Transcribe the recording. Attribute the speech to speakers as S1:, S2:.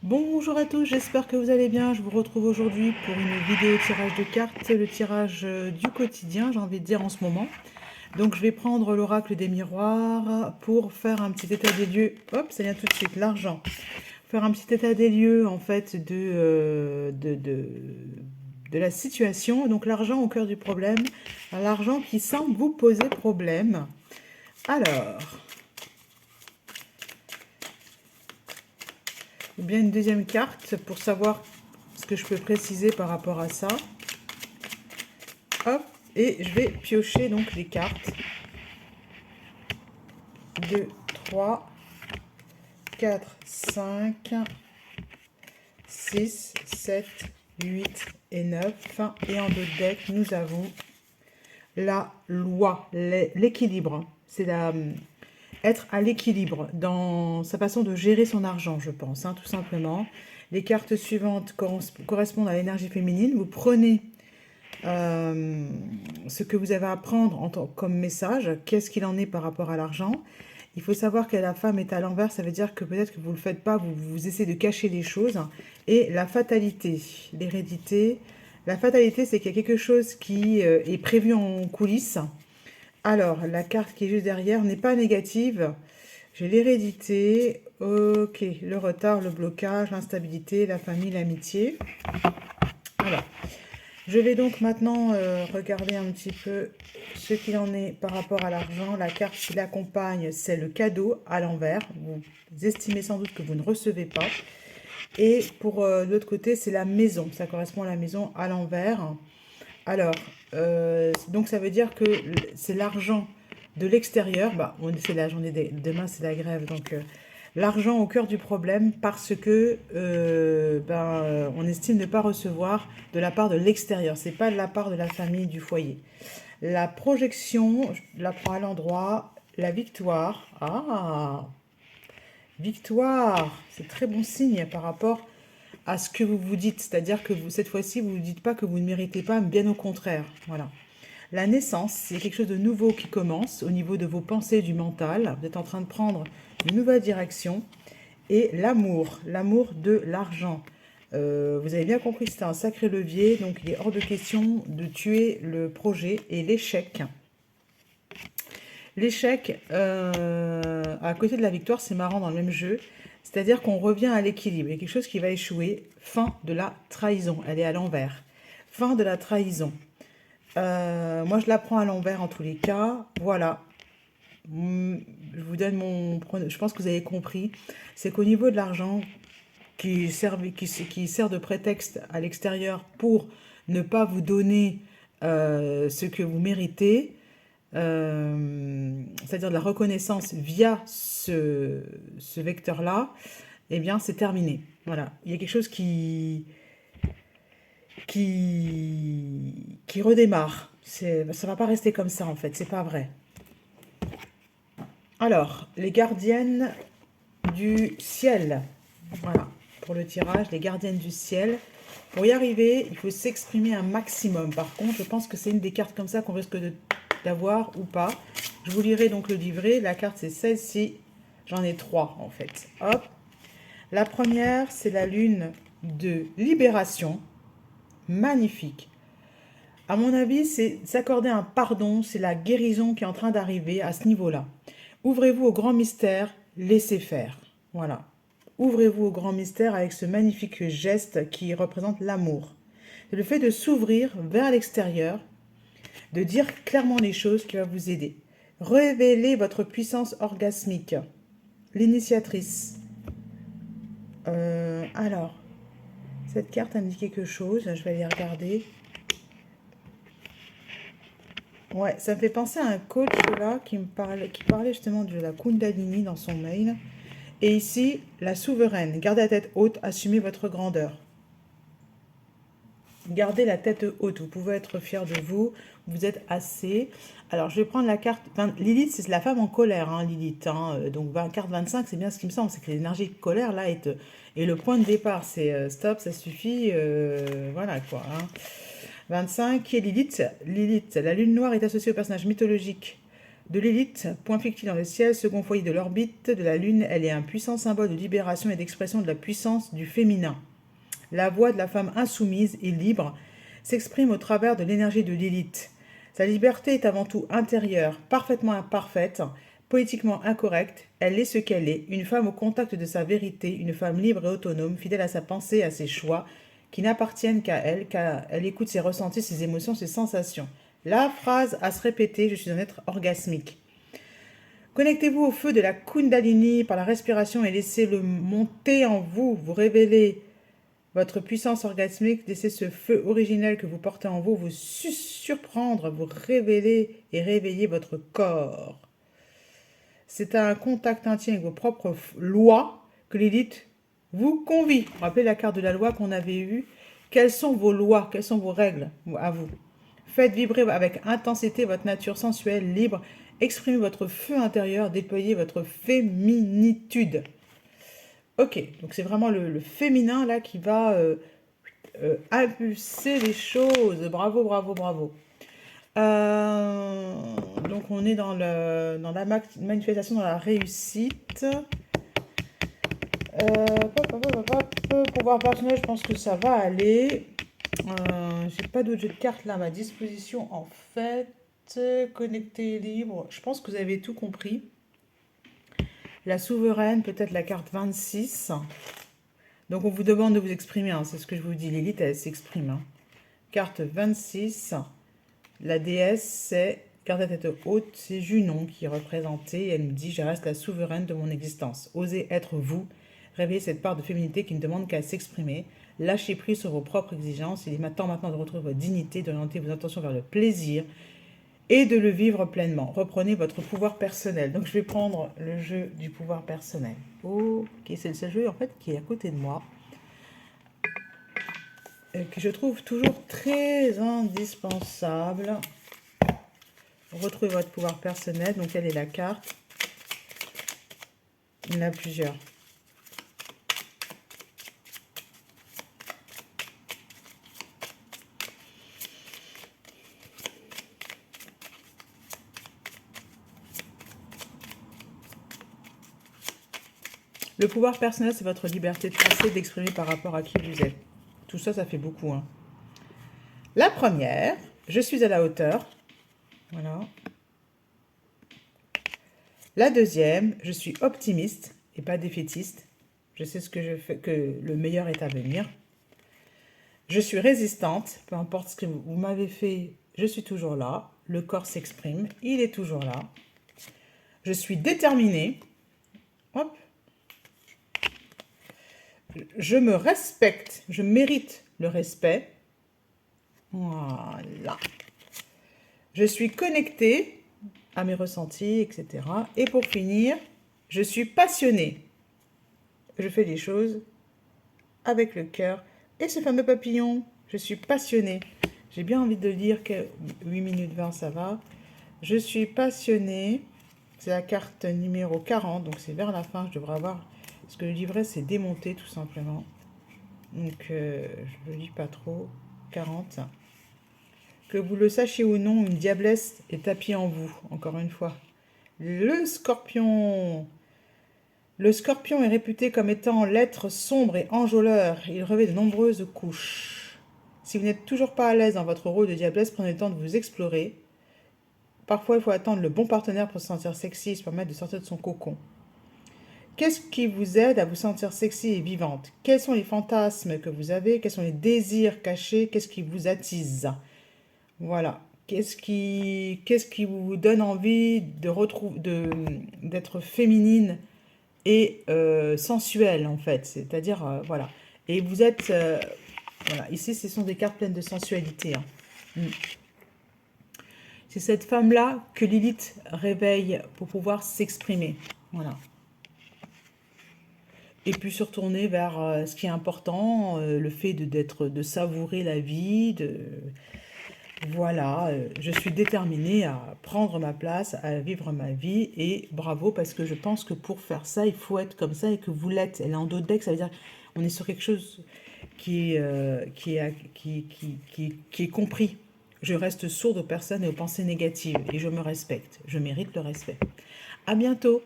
S1: Bonjour à tous, j'espère que vous allez bien. Je vous retrouve aujourd'hui pour une vidéo tirage de cartes, le tirage du quotidien, j'ai envie de dire en ce moment. Donc je vais prendre l'oracle des miroirs pour faire un petit état des lieux. Hop, ça vient tout de suite, l'argent. Faire un petit état des lieux en fait de la situation. Donc l'argent au cœur du problème, l'argent qui semble vous poser problème. Alors, ou bien une deuxième carte pour savoir ce que je peux préciser par rapport à ça. Hop, et je vais piocher donc les cartes. 2, 3, 4, 5, 6, 7, 8 et 9. Et en dos de deck, nous avons la loi, l'équilibre. C'est être à l'équilibre dans sa façon de gérer son argent, je pense, tout simplement. Les cartes suivantes correspondent à l'énergie féminine. Vous prenez ce que vous avez à prendre comme message, qu'est-ce qu'il en est par rapport à l'argent. Il faut savoir que la femme est à l'envers, ça veut dire que peut-être que vous ne le faites pas, vous essayez de cacher les choses. Et la fatalité, l'hérédité. La fatalité, c'est qu'il y a quelque chose qui est prévu en coulisses. Alors, la carte qui est juste derrière n'est pas négative. J'ai l'hérédité, ok, le retard, le blocage, l'instabilité, la famille, l'amitié. Alors, je vais donc maintenant regarder un petit peu ce qu'il en est par rapport à l'argent. La carte qui l'accompagne, c'est le cadeau à l'envers. Vous estimez sans doute que vous ne recevez pas. Et pour l'autre côté, c'est la maison. Ça correspond à la maison à l'envers. Alors, donc ça veut dire que c'est l'argent de l'extérieur. Bah, c'est la journée demain, c'est la grève. Donc, l'argent au cœur du problème parce que on estime ne pas recevoir de la part de l'extérieur. C'est pas de la part de la famille, du foyer. La projection, je la prends à l'endroit. La victoire. Ah, victoire. C'est très bon signe par rapport à ce que vous vous dites. C'est-à-dire que vous, cette fois-ci, vous ne vous dites pas que vous ne méritez pas, bien au contraire. Voilà. La naissance, c'est quelque chose de nouveau qui commence au niveau de vos pensées, du mental. Vous êtes en train de prendre une nouvelle direction. Et l'amour de l'argent. Vous avez bien compris, c'est un sacré levier, donc il est hors de question de tuer le projet. Et l'échec. L'échec, à côté de la victoire, c'est marrant dans le même jeu. C'est-à-dire qu'on revient à l'équilibre. Il y a quelque chose qui va échouer. Fin de la trahison. Elle est à l'envers. Fin de la trahison. Moi, je la prends à l'envers en tous les cas. Voilà. Je vous donne je pense que vous avez compris. C'est qu'au niveau de l'argent, qui sert de prétexte à l'extérieur pour ne pas vous donner ce que vous méritez, c'est-à-dire de la reconnaissance via ce vecteur-là, eh bien, c'est terminé. Voilà. Il y a quelque chose qui redémarre. Ça ne va pas rester comme ça, en fait. C'est pas vrai. Alors, les gardiennes du ciel. Voilà, pour le tirage, les gardiennes du ciel. Pour y arriver, il faut s'exprimer un maximum. Par contre, je pense que c'est une des cartes comme ça qu'on risque d'avoir ou pas. Je vous lirai donc le livret. La carte, c'est celle-ci. J'en ai 3, en fait. Hop. La première, c'est la lune de libération. Magnifique. À mon avis, c'est s'accorder un pardon. C'est la guérison qui est en train d'arriver à ce niveau-là. Ouvrez-vous au grand mystère. Laissez faire. Voilà. Ouvrez-vous au grand mystère avec ce magnifique geste qui représente l'amour. C'est le fait de s'ouvrir vers l'extérieur, de dire clairement les choses qui va vous aider. Révélez votre puissance orgasmique. L'initiatrice. Alors, cette carte indique quelque chose. Je vais aller regarder. Ouais, ça me fait penser à un coach là qui parlait justement de la Kundalini dans son mail. Et ici, la souveraine. Gardez la tête haute, assumez votre grandeur. Gardez la tête haute, vous pouvez être fier de vous, vous êtes assez. Alors, je vais prendre la carte. Lilith, c'est la femme en colère, Lilith. Donc, carte 25, c'est bien ce qui me semble, c'est que l'énergie de colère, là, et le point de départ, c'est stop, ça suffit, voilà quoi. 25, qui est Lilith. Lilith, la lune noire est associée au personnage mythologique de l'élite, point fictif dans le ciel, second foyer de l'orbite de la Lune. Elle est un puissant symbole de libération et d'expression de la puissance du féminin. La voix de la femme insoumise et libre s'exprime au travers de l'énergie de l'élite. Sa liberté est avant tout intérieure, parfaitement imparfaite, politiquement incorrecte. Elle est ce qu'elle est, une femme au contact de sa vérité, une femme libre et autonome, fidèle à sa pensée et à ses choix, qui n'appartiennent qu'à elle, car elle écoute ses ressentis, ses émotions, ses sensations. La phrase à se répéter, je suis un être orgasmique. Connectez-vous au feu de la Kundalini par la respiration et laissez-le monter en vous. Vous révélez votre puissance orgasmique, laissez ce feu originel que vous portez en vous vous surprendre, vous révéler et réveiller votre corps. C'est à un contact intime avec vos propres lois que l'élite vous convie. Rappelez la carte de la loi qu'on avait eue. Quelles sont vos lois, quelles sont vos règles à vous? Faites vibrer avec intensité votre nature sensuelle, libre. Exprimez votre feu intérieur, déployez votre féminitude. Ok, donc c'est vraiment le féminin là qui va impulser les choses. Bravo, bravo, bravo. Donc on est dans la manifestation, dans la réussite. Pouvoir personnel, je pense que ça va aller. J'ai pas d'autres jeux de cartes là à ma disposition en fait. Connecté libre, je pense que vous avez tout compris. La souveraine, peut-être la carte 26. Donc on vous demande de vous exprimer, hein, c'est ce que je vous dis, l'élite elle s'exprime. Hein. Carte 26, la déesse c'est, carte à tête haute, c'est Junon qui est représentée. Elle nous dit, je reste la souveraine de mon existence. Osez être vous, réveillez cette part de féminité qui ne demande qu'à s'exprimer. Lâchez prise sur vos propres exigences. Il est temps maintenant de retrouver votre dignité, d'orienter vos intentions vers le plaisir et de le vivre pleinement. Reprenez votre pouvoir personnel. Donc je vais prendre le jeu du pouvoir personnel. Ok, c'est ce jeu en fait qui est à côté de moi. Que je trouve toujours très indispensable. Retrouvez votre pouvoir personnel. Donc quelle est la carte? Il y en a plusieurs. Le pouvoir personnel, c'est votre liberté de penser, d'exprimer par rapport à qui vous êtes. Tout ça, ça fait beaucoup. Hein. La première, je suis à la hauteur. Voilà. La deuxième, je suis optimiste et pas défaitiste. Je sais ce que je fais, que le meilleur est à venir. Je suis résistante, peu importe ce que vous m'avez fait, je suis toujours là. Le corps s'exprime, il est toujours là. Je suis déterminée. Hop. Je me respecte, je mérite le respect. Voilà. Je suis connectée à mes ressentis, etc. Et pour finir, je suis passionnée. Je fais les choses avec le cœur. Et ce fameux papillon, je suis passionnée. J'ai bien envie de dire que 8 minutes 20, ça va. Je suis passionnée. C'est la carte numéro 40, donc c'est vers la fin, je devrais avoir... Parce que le livret, c'est démonté, tout simplement. Donc, je ne lis pas trop. 40. Que vous le sachiez ou non, une diablesse est tapie en vous, encore une fois. Le scorpion. Le scorpion est réputé comme étant l'être sombre et enjôleur. Il revêt de nombreuses couches. Si vous n'êtes toujours pas à l'aise dans votre rôle de diablesse, prenez le temps de vous explorer. Parfois, il faut attendre le bon partenaire pour se sentir sexy et se permettre de sortir de son cocon. Qu'est-ce qui vous aide à vous sentir sexy et vivante? Quels sont les fantasmes que vous avez? Quels sont les désirs cachés? Qu'est-ce qui vous attise? Voilà. Qu'est-ce qui vous donne envie d'être féminine et sensuelle, en fait? C'est-à-dire, voilà. Et vous êtes... voilà. Ici, ce sont des cartes pleines de sensualité. Hein. C'est cette femme-là que Lilith réveille pour pouvoir s'exprimer. Voilà. Et puis se retourner vers ce qui est important, le fait de savourer la vie, voilà, je suis déterminée à prendre ma place, à vivre ma vie, et bravo, parce que je pense que pour faire ça, il faut être comme ça, et que vous l'êtes. Elle est en dos de deck, ça veut dire qu'on est sur quelque chose qui est compris, Je reste sourde aux personnes et aux pensées négatives et je me respecte. Je mérite le respect. À bientôt!